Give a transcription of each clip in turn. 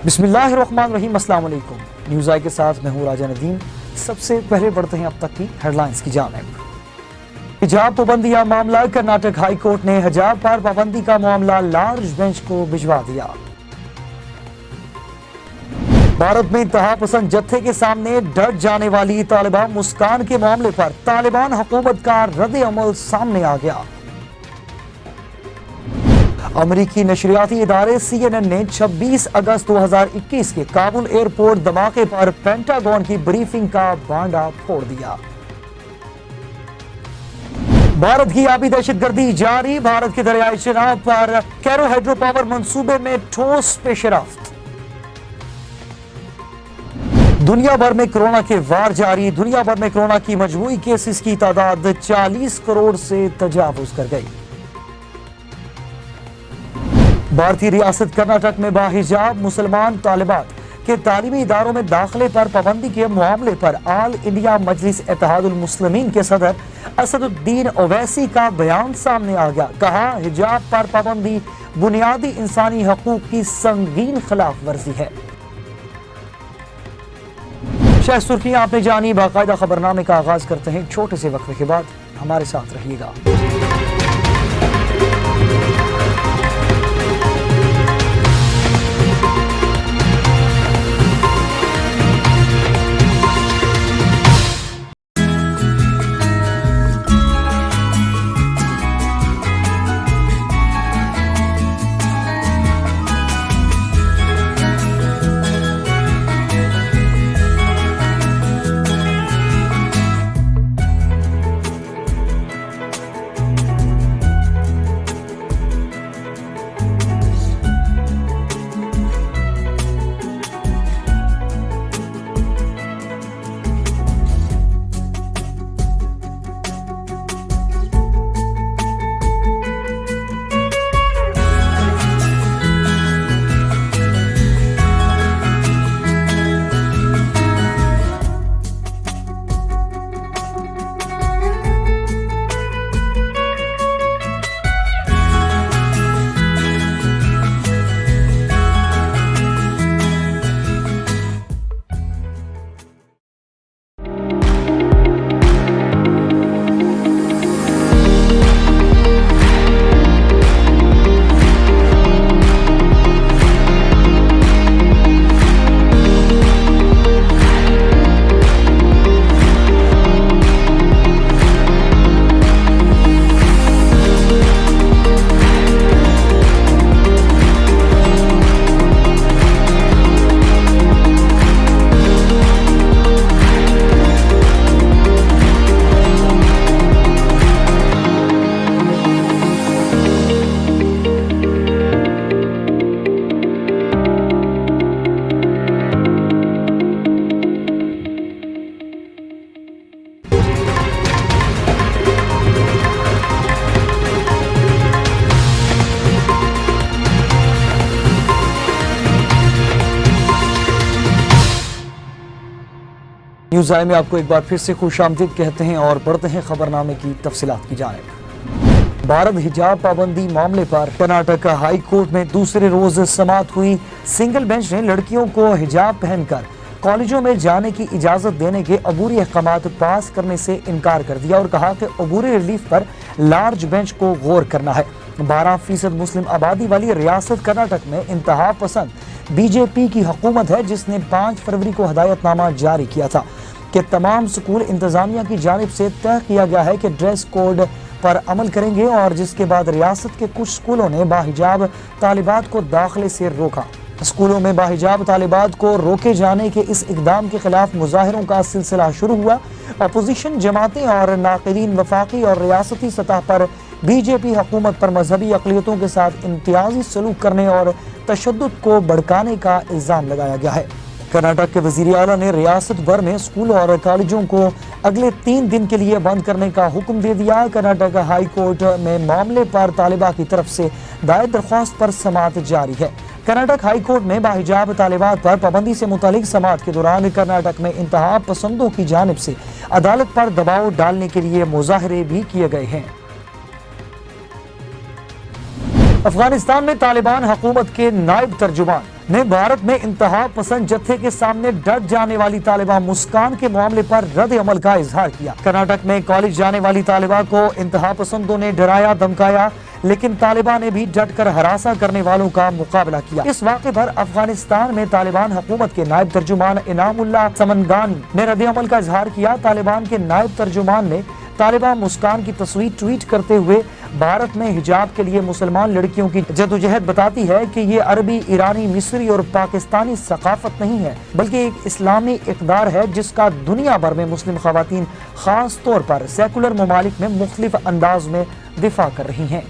बिस्मिल्लाहिर्रहमानिर्रहीम। अस्सलाम वालेकुम। न्यूज़ आई के साथ मैं हूँ राजा नदीम। सबसे पहले बढ़ते हैं अब तक की हेडलाइंस की जानिब। हिजाब पाबंदी का मामला, कर्नाटक हाई कोर्ट ने हिजाब पर पाबंदी का मामला लार्ज बेंच को भिजवा दिया। भारत में इंतहा पसंद जत्थे के सामने डट जाने वाली तालिबान मुस्कान के मामले पर तालिबान हुकूमत का रद्द अमल सामने आ गया। अमरीकी नशरियाती इदारे CNN ने 26 अगस्त 2021 के काबुल एयरपोर्ट धमाके पर पेंटागन की ब्रीफिंग का भांडा फोड़ दिया। भारत की आबी दहशतगर्दी जारी, भारत के दरियाई चिनाब पर कैरो हाइड्रो पावर मंसूबे में ठोस पेशरफ्त। दुनिया भर में कोरोना के वार जारी, दुनिया भर में कोरोना की मजमूई केसेस की तादाद 40 करोड़ से तजावुज कर गई। भारतीय रियासत कर्नाटक में बाहिजाब मुसलमान तालिबात के तालीमी इदारों में दाखिले पर पाबंदी के मामले पर ऑल इंडिया मजलिस इत्तेहादुल मुस्लिमीन के सदर असदुद्दीन ओवैसी का बयान सामने आ गया। कहा, हिजाब पर पाबंदी बुनियादी इंसानी हकूक की संगीन खिलाफ वर्जी है। शेख सुर्खियां आपने जानी। बाकायदा खबरनामे का आगाज करते हैं छोटे से वक्फे के बाद। हमारे साथ रहिएगा। न्यूज़ आई में आपको एक बार फिर से खुशामदीद कहते हैं और बढ़ते हैं खबरनामे की तफसीलात की जानिब। भारत हिजाब पाबंदी मामले पर कर्नाटक हाई कोर्ट में दूसरे रोज समाअत हुई। सिंगल बेंच ने लड़कियों को हिजाब पहनकर कॉलेजों में जाने की इजाजत देने के अबूरी अहकामात पास करने से इनकार कर दिया और कहा कि अबूरी रिलीफ पर लार्ज बेंच को गौर करना है। 12% मुस्लिम आबादी वाली रियासत कर्नाटक में इंतहा पसंद बीजेपी की हुकूमत है, जिसने 5 फरवरी को हदायतनामा जारी किया था कि तमाम स्कूल इंतजामिया की जानिब से तय किया गया है कि ड्रेस कोड पर अमल करेंगे और जिसके बाद रियासत के कुछ स्कूलों ने बाहिजाब तालिबात को दाखिले से रोका। स्कूलों में बाहिजाब तालिबात को रोके जाने के इस इकदाम के खिलाफ मुजाहिरों का सिलसिला शुरू हुआ। अपोजिशन जमातें और नाक़िदीन वफाकी और रियासती सतह पर बीजेपी हुकूमत पर मजहबी अक़लियतों के साथ इम्तियाजी सलूक करने और तशद्दुद को भड़काने का इल्ज़ाम लगाया गया है। कर्नाटक के वज़ीर आला ने रियासत भर में स्कूल और कॉलेजों को अगले 3 दिन के लिए बंद करने का हुक्म दे दिया। कर्नाटक हाई कोर्ट में मामले पर तालिबा की तरफ से दायर दरख्वास्त पर समाअत जारी है। कर्नाटक हाई कोर्ट में बाहिजाब तालिबात पर पाबंदी से मुतालिक समाअत के दौरान कर्नाटक में इंतहा पसंदों की जानिब से अदालत पर दबाव डालने के लिए मुजाहरे भी किए गए हैं। अफगानिस्तान में तालिबान हुकूमत के नायब तर्जुमान ने भारत में इंतहा पसंद जत्थे के सामने डट जाने वाली तालिबा मुस्कान के मामले पर रद्द अमल का इजहार किया। कर्नाटक में कॉलेज जाने वाली तालिबा को इंतहा पसंदों ने डराया धमकाया, लेकिन तालिबान ने भी डट कर हरासा करने वालों का मुकाबला किया। इस वाक़े पर अफगानिस्तान में तालिबान हुकूमत के नायब तर्जुमान इनामुल्लाह समनगानी ने रद्द अमल का इजहार किया। तालिबान के नायब तर्जुमान ने तालिबा मुस्कान की तस्वीर ट्वीट करते हुए भारत में हिजाब के लिए मुसलमान लड़कियों की जदोजहद बताती है कि ये अरबी, ईरानी, मिस्री और पाकिस्तानी सकाफत नहीं है, बल्कि एक इस्लामी इक़दार है जिसका दुनिया भर में मुस्लिम ख़वातीन खास तौर पर सेकुलर ममालिक में मुख्तलिफ अंदाज में दिफा कर रही हैं।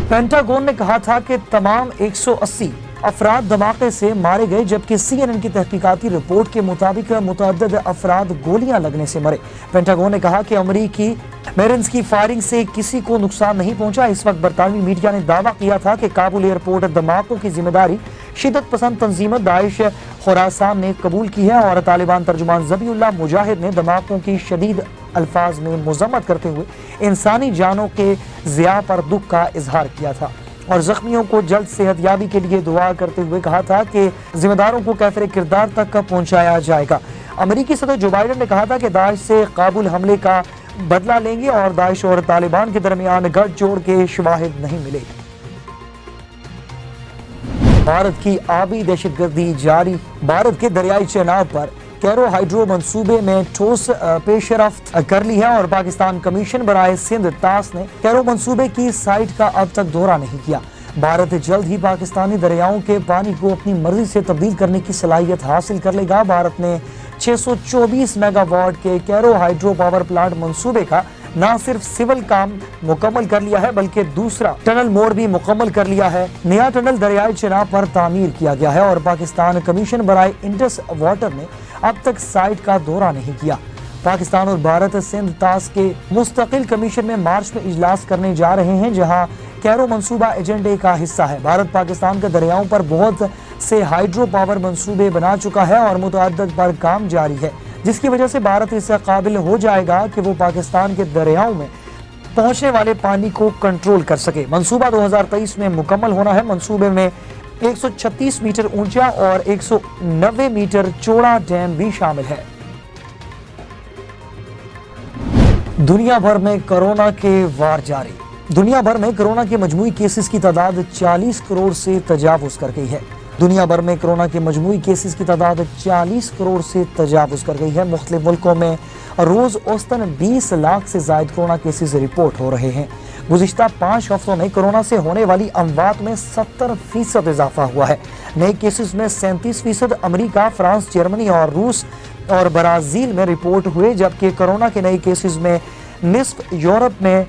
पेंटागन ने कहा था कि तमाम 180 अफराद धमाके से मारे गए, जबकि CNN की तहकीकाती रिपोर्ट के मुताबिक मुतअद्दिद अफराद गोलियां लगने से मरे। पेंटागन ने कहा कि अमरीकी मेरिन्स की फायरिंग से किसी को नुकसान नहीं पहुंचा। इस वक्त बरतानवी मीडिया ने दावा किया था कि काबुल एयरपोर्ट धमाकों की जिम्मेदारी शिदत पसंद तंजीम दाइश खुरासान ने कबूल की है और तालिबान तर्जुमान ज़बीउल्लाह मुजाहिद ने धमाकों की शदीद अल्फाज में मजम्मत करते हुए इंसानी जानों के ज़िया पर दुख का इजहार किया था और जख्मियों को जल्द सेहतयाबी के लिए दुआ करते हुए कहा था कि जिम्मेदारों को कैफिर किरदार तक पहुंचाया जाएगा। अमेरिकी सदर जो बाइडेन ने कहा था कि दाइश से काबुल हमले का बदला लेंगे और दाइश और तालिबान के दरमियान गठजोड़ के शवाहिद नहीं मिले। भारत की आबी दहशतगर्दी जारी। भारत के दरियाई चेनाब पर कैरो हाइड्रो मंसूबे में ठोस पेशरफ्त कर ली है और पाकिस्तान कमीशन बराए सिंध तास ने कैरो मंसूबे की साइट का अब तक दौरा नहीं किया। भारत जल्द ही पाकिस्तानी दरियाओं के पानी को अपनी मर्जी से तब्दील करने की सलाहियत हासिल कर लेगा। भारत ने 624 मेगावाट के कैरो हाइड्रो पावर प्लांट मंसूबे का न सिर्फ सिविल काम मुकम्मल कर लिया है, बल्कि दूसरा टनल मोड़ भी मुकम्मल कर लिया है। नया टनल दरियाई चेनाब पर तामीर किया गया है और पाकिस्तान कमीशन बराए इंडस वाटर ने अब तक साइट का दौरा नहीं किया। पाकिस्तान और भारत सिंध तास के मुस्तकिल कमीशन में मार्च में इजलास करने जा रहे हैं, जहां कैरो मंसूबा एजेंडे का हिस्सा है। भारत पाकिस्तान के दरियाओं पर बहुत से हाइड्रो पावर मंसूबे बना चुका है और मुतअद्दिद पर काम जारी है, जिसकी वजह से भारत इससे काबिल हो जाएगा कि वो पाकिस्तान के दरियाओं में पहुंचने वाले पानी को कंट्रोल कर सके। मंसूबा 2023 में मुकम्मल होना है। मंसूबे में 136 मीटर ऊंचा और 190 मीटर चौड़ा डैम भी शामिल है। दुनिया भर में कोरोना के वार जारी। दुनिया भर में कोरोना के मजमूई केसेस की तादाद 40 करोड़ से तजावुज कर गई है। दुनिया भर में कोरोना के मजमूई केसेस की तादाद 40 करोड़ से तजावुज कर गई है। मुख्तलिफ मुल्कों में रोज औसतन 20 लाख से जायद कोरोना केसेस रिपोर्ट हो रहे हैं। गुज़िश्ता 5 हफ्तों में कोरोना से होने वाली अमवात में 70% इजाफा हुआ है। नए केसेस में 37% अमेरिका, फ्रांस, जर्मनी और रूस और ब्राज़ील में रिपोर्ट हुए, जबकि कोरोना के नए केसेस में निस्फ यूरोप में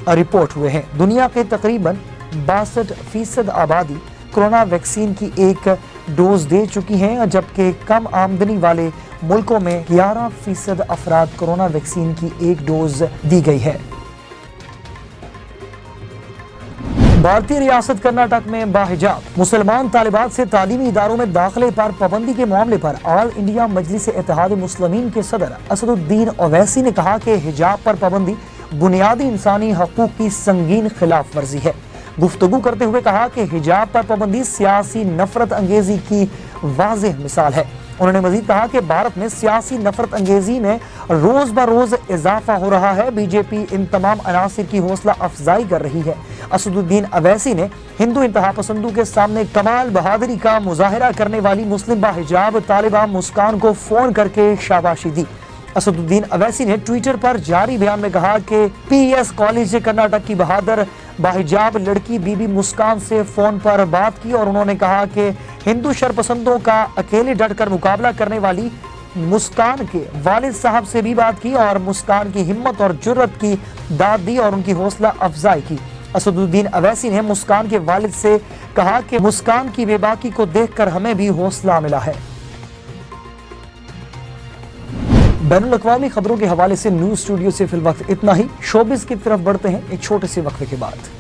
रिपोर्ट हुए हैं। दुनिया के तकरीबन 62% आबादी कोरोना वैक्सीन की एक डोज दे चुकी हैं, जबकि कम आमदनी वाले मुल्कों में 11% अफराद कोरोना वैक्सीन की एक डोज दी गई है। भारतीय रियासत कर्नाटक में बाहिजाब मुसलमान तालिबात से तालीमी इदारों में दाखिले पर पाबंदी के मामले पर ऑल इंडिया मजलिस इत्तेहाद मुस्लिमीन के सदर असदुद्दीन ओवैसी ने कहा कि हिजाब पर पाबंदी बुनियादी इंसानी हकूक की संगीन खिलाफ वर्जी है। गुफ्तगू करते हुए कहा कि हिजाब पर पाबंदी सियासी नफरत अंगेजी की वाज़ेह मिसाल है। उन्होंने मजीद कहा कि भारत में सियासी नफरत अंगेजी में रोज ब रोज इजाफा हो रहा है। बीजेपी इन तमाम अनासिर की हौसला अफजाई कर रही है। असदुद्दीन ओवैसी ने हिंदू इंतहा पसंदों के सामने कमाल बहादुरी का मुजाहिरा करने वाली मुस्लिम बाहिजाब तालिबा मुस्कान को फोन करके शाबाशी दी। असदुद्दीन ओवैसी ने ट्विटर पर जारी बयान में कहा कि पीएस कॉलेज कर्नाटक की बहादुर बाहिजाब लड़की बीबी मुस्कान से फोन पर बात की और उन्होंने कहा कि हिंदू शरपसंदों का अकेले डटकर मुकाबला करने वाली मुस्कान के वालिद साहब से भी बात की और मुस्कान की हिम्मत और जुर्रत की दाद दी और उनकी हौसला अफजाई की। असदुद्दीन ओवैसी ने मुस्कान के वालिद से कहा कि मुस्कान की बेबाकी को देखकर हमें भी हौसला मिला है। बैनुल अक़वामी खबरों के हवाले से न्यूज़ स्टूडियो से फिल वक्त इतना ही। शोबिस की तरफ बढ़ते हैं एक छोटे से वक्फे के बाद।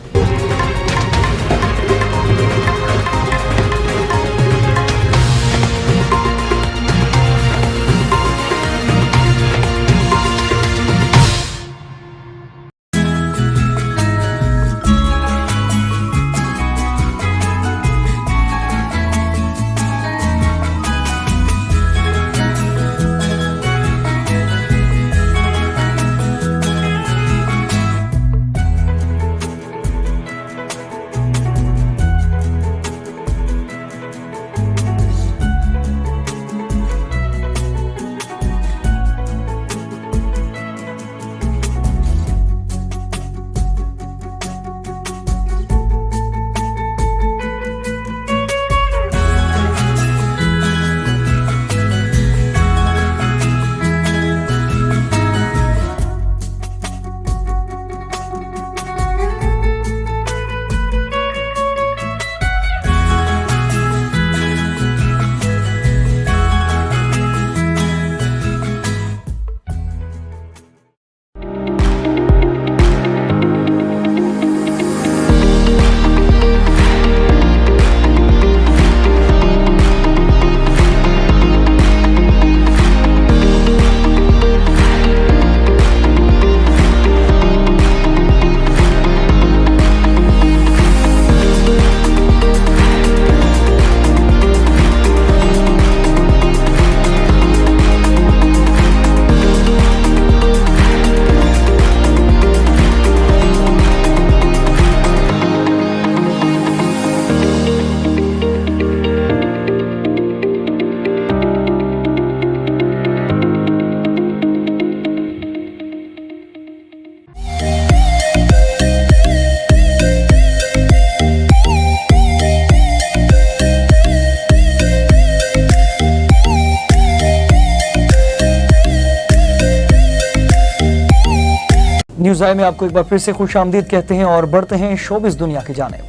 न्यूज़ आई में आपको एक बार फिर से खुश आमदीद कहते हैं और बढ़ते हैं शोबिस दुनिया की जानिब।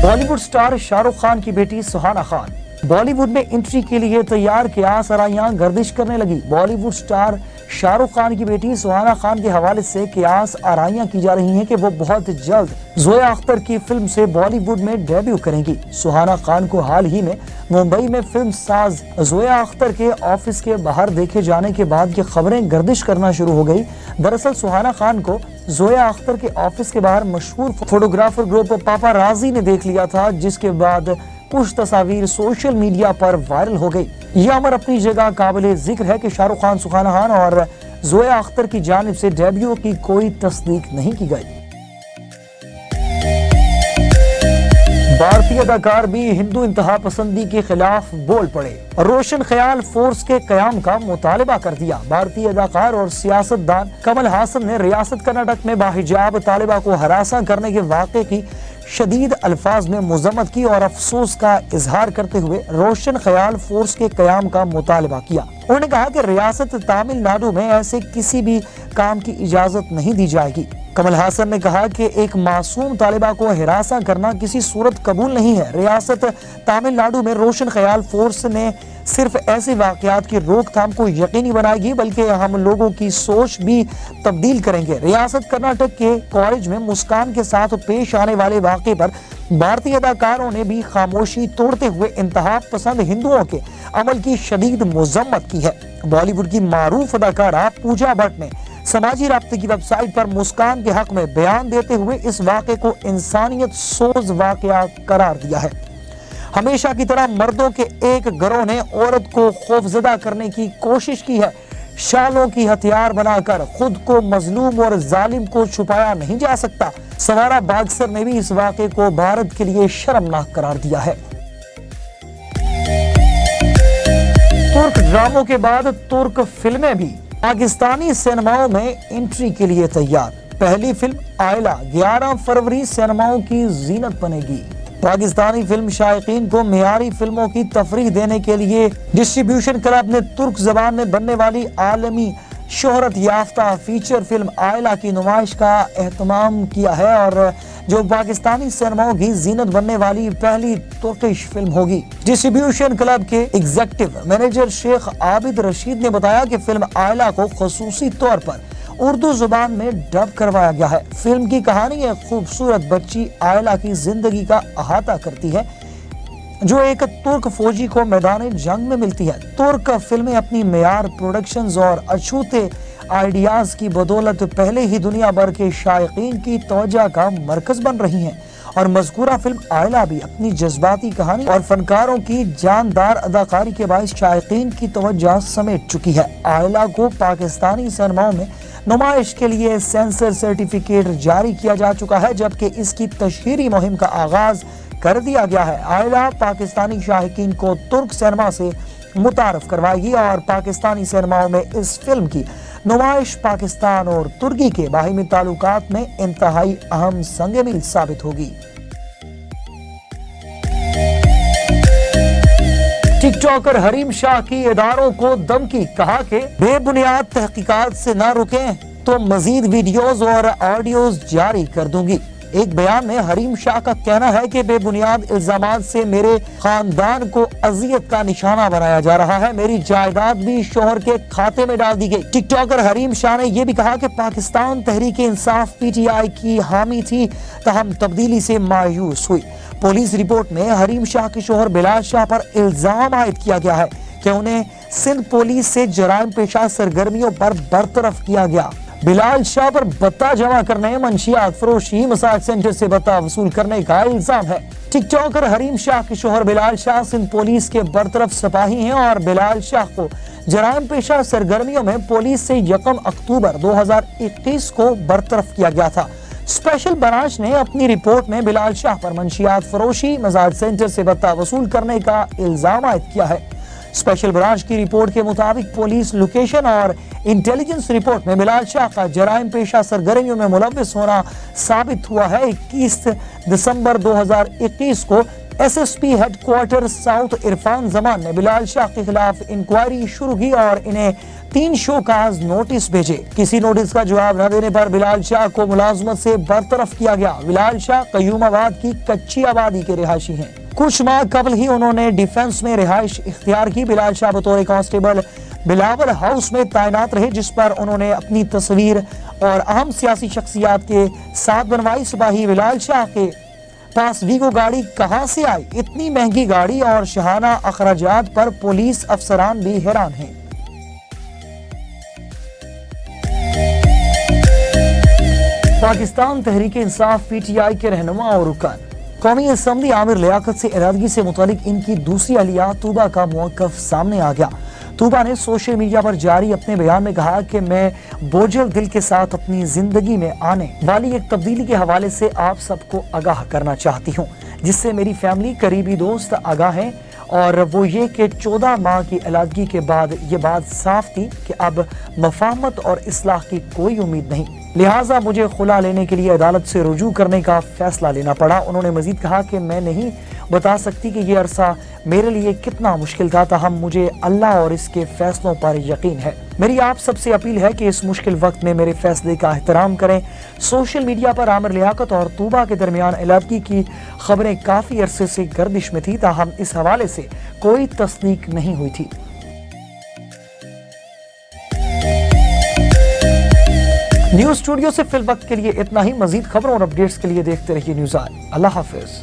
बॉलीवुड स्टार शाहरुख खान की बेटी सुहाना खान बॉलीवुड में एंट्री के लिए तैयार कयास आराइयां गर्दिश करने लगी। बॉलीवुड स्टार शाहरुख खान की बेटी सुहाना खान के हवाले से कयास आराइयां की जा रही हैं कि वो बहुत जल्द जोया अख्तर की फिल्म से बॉलीवुड में डेब्यू करेंगी। सुहाना खान को हाल ही में मुंबई में फिल्म साज जोया अख्तर के ऑफिस के बाहर देखे जाने के बाद ये खबरें गर्दिश करना शुरू हो गई। दरअसल सुहाना खान को जोया अख्तर के ऑफिस के बाहर मशहूर फोटोग्राफर ग्रुप पापाराजी ने देख लिया था, जिसके बाद कुछ तस्वीर सोशल मीडिया पर वायरल हो गई। यह अमर अपनी जगह काबिल जिक्र है कि शाहरुख खान, सुहाना खान और जोया अख्तर की जानिब से डेब्यू की कोई तस्दीक नहीं की गई। भारतीय अदाकार भी हिंदू इंतहा पसंदी के खिलाफ बोल पड़े। रोशन ख्याल फोर्स के कयाम का मुतालबा कर दिया। भारतीय अदाकार और सियासतदान कमल हासन ने रियासत कर्नाटक में बाहिजाब तालिबा को हरासा करने के वाक़े की शदीद अल्फाज में मजम्मत की और अफसोस का इजहार करते हुए रोशन ख्याल फोर्स के कयाम का मुतालबा किया। उन्होंने कहा कि रियासत तमिलनाडु में ऐसे किसी भी काम की इजाजत नहीं दी जाएगी। कमल हासन ने कहा कि एक मासूम तालिबा को हिरासा करना किसी सूरत कबूल नहीं है। रियासत तमिलनाडु में रोशन ख्याल फोर्स ने सिर्फ ऐसे वाकयात की रोकथाम को यकीनी बनाएगी, बल्कि हम लोगों की सोच भी तब्दील करेंगे। रियासत कर्नाटक के कॉलेज में मुस्कान के साथ पेश आने वाले वाक़े पर भारतीय अदाकारों ने भी खामोशी तोड़ते हुए इंतहा पसंद हिंदुओं के अमल की शदीद मजम्मत की है। बॉलीवुड की मारूफ अदाकारा पूजा भट्ट ने समाजी राब्ते की वेबसाइट पर मुस्कान के हक में बयान देते हुए इस वाक़े को इंसानियत सोज वाक़या करार दिया है। हमेशा की तरह मर्दों के एक गिरोह ने औरत को खौफजदा करने की कोशिश की है। शालों की हथियार बनाकर खुद को मजलूम और जालिम को छुपाया नहीं जा सकता। सवारा बागसर ने भी इस वाक़े को भारत के लिए शर्मनाक करार दिया है। तुर्क ड्रामों के बाद तुर्क फिल्में भी पाकिस्तानी सिनेमाओं में एंट्री के लिए तैयार। पहली फिल्म आयला 11 फरवरी सिनेमाओं की जीनत बनेगी। पाकिस्तानी फिल्म शायकीन को मेयारी फिल्मों की तफरीह देने के लिए डिस्ट्रीब्यूशन क्लब ने तुर्क जबान में बनने वाली आलमी शोहरत याफ्ता फीचर फिल्म आयला की नुमाइश का एहतमाम किया है और जो पाकिस्तानी सिनेमाओं की जीनत बनने वाली पहली तुर्किश फिल्म होगी। डिस्ट्रीब्यूशन क्लब के एग्जीक्यूटिव मैनेजर शेख आबिद रशीद ने बताया कि फिल्म आयला को खसूसी तौर पर उर्दू जुबान में डब करवाया गया है। फिल्म की कहानी एक खूबसूरत बच्ची आयला की जिंदगी का अहाता करती है, जो एक तुर्क फौजी को मैदान जंग में मिलती है। तुर्क फिल्में अपनी मेयार, प्रोडक्शंस और अछूते आइडियाज की बदौलत पहले ही दुनिया भर के शायकीन की तवज्जो का मरकज बन रही हैं और मज़कूरा फिल्म आयला भी अपनी जज्बाती कहानी और फनकारों की जानदार अदाकारी के बाइस शायकीन की तवज्जो समेट चुकी है। आयला को पाकिस्तानी सिनेमाओं में नुमाइश के लिए सेंसर सर्टिफिकेट जारी किया जा चुका है, जबकि इसकी तशहीरी मुहिम का आगाज कर दिया गया है। आयला पाकिस्तानी शायकीन को तुर्क सिनेमा से मुतारफ करवाएगी और पाकिस्तानी सिनेमाओं में इस फिल्म की नुमाइश पाकिस्तान और तुर्की के बाहिमी ताल्लुकात में इंतहाई अहम संग मील साबित होगी। टिकटॉकर हरीम शाह की इदारों को धमकी, कहा कि बेबुनियाद तहकीकात से ना रुकें तो मजीद वीडियोस और ऑडियोज जारी कर दूंगी। एक बयान में हरीम शाह का कहना है कि बेबुनियाद इल्जामात से मेरे खानदान को अजियत का निशाना बनाया जा रहा है। मेरी जायदाद भी शोहर के खाते में डाल दी गई। टिकटॉकर हरीम शाह ने यह भी कहा कि पाकिस्तान तहरीक इंसाफ PTI की हामी थी, तहम तब्दीली से मायूस हुई। पुलिस रिपोर्ट में हरीम शाह के शोहर बिलाल शाह पर इल्जाम आयद किया गया है कि उन्हें सिंध पुलिस से जराइम पेशा सरगर्मियों पर बरतरफ किया गया। बिलाल शाह पर बत्ता जमा करने, मंशियात फरोशी, मसाज सेंटर से बत्ता वसूल करने का इल्जाम है। टिकटॉकर हरीम शाह के शोहर बिलाल शाह सिंध पुलिस के बरतरफ सिपाही हैं और बिलाल शाह को जराइम पेशा सरगर्मियों में पुलिस से 1 अक्टूबर 2021 को बरतरफ किया गया था। स्पेशल ब्रांच ने अपनी रिपोर्ट में बिलाल शाह पर मंशियात फरोशी, मसाज सेंटर से बत्ता वसूल करने का इल्जाम आयद किया है। स्पेशल ब्रांच की रिपोर्ट के मुताबिक पुलिस लोकेशन और इंटेलिजेंस रिपोर्ट में बिलाल शाह का जराइम पेशा सरगर्मियों में मुलव्विस होना साबित हुआ है। 21 दिसंबर 2021 को S S P headquarter south Irfan Zaman نے بلال شاہ کے خلاف انکوائری شروع کی اور انہیں 3 شوکاز نوٹس بھیجے. کسی نوٹس کا جواب نہ دینے پر بلال شاہ کو ملازمت سے برطرف کیا گیا. بلال شاہ قیوم آباد کی کچی آبادی کے رہائشی ہیں. کچھ ماہ قبل ہی انہوں نے ڈیفنس میں رہائش اختیار کی. بلال شاہ بطور کانسٹیبل بلاول ہاؤس میں تعینات رہے جس پر انہوں نے اپنی تصویر اور اہم سیاسی شخصیات کے ساتھ بنوائی. سپاہی بلال شاہ کے پاس ویگو گاڑی کہاں سے آئی؟ اتنی مہنگی گاڑی اور شاہانہ اخراجات پر پولیس افسران بھی حیران ہیں. Pakistan Tehreek Insaf P T I کے رہنما اور رکن قومی اسمبلی عامر لیاقت سے علیحدگی سے متعلق ان کی دوسری اہلیہ طوبہ کا موقف سامنے آ گیا. طوبہ نے سوشل میڈیا پر جاری اپنے بیان میں کہا کہ میں بوجھل دل کے ساتھ اپنی زندگی میں آنے والی ایک تبدیلی کے حوالے سے آپ سب کو آگاہ کرنا چاہتی ہوں جس سے میری فیملی قریبی دوست آگاہ ہیں، اور وہ یہ کہ 14 ماہ کی علیحدگی کے بعد یہ بات صاف تھی کہ اب مفاہمت اور اصلاح کی کوئی امید نہیں، لہٰذا مجھے خلا لینے کے لیے عدالت سے رجوع کرنے کا فیصلہ لینا پڑا. انہوں نے مزید کہا کہ میں نہیں بتا سکتی کہ یہ عرصہ میرے لیے کتنا مشکل تھا، تاہم مجھے اللہ اور اس کے فیصلوں پر یقین ہے. میری آپ سب سے اپیل ہے کہ اس مشکل وقت میں میرے فیصلے کا احترام کریں. سوشل میڈیا پر عامر لیاقت اور طوبہ کے درمیان علیحدگی کی خبریں کافی عرصے سے گردش میں تھی، تاہم اس حوالے سے کوئی تصدیق نہیں ہوئی تھی. نیوز اسٹوڈیو سے فی الوقت کے لیے اتنا ہی. مزید خبروں اور اپڈیٹس کے لیے دیکھتے رہیے نیوز آئی. اللہ حافظ.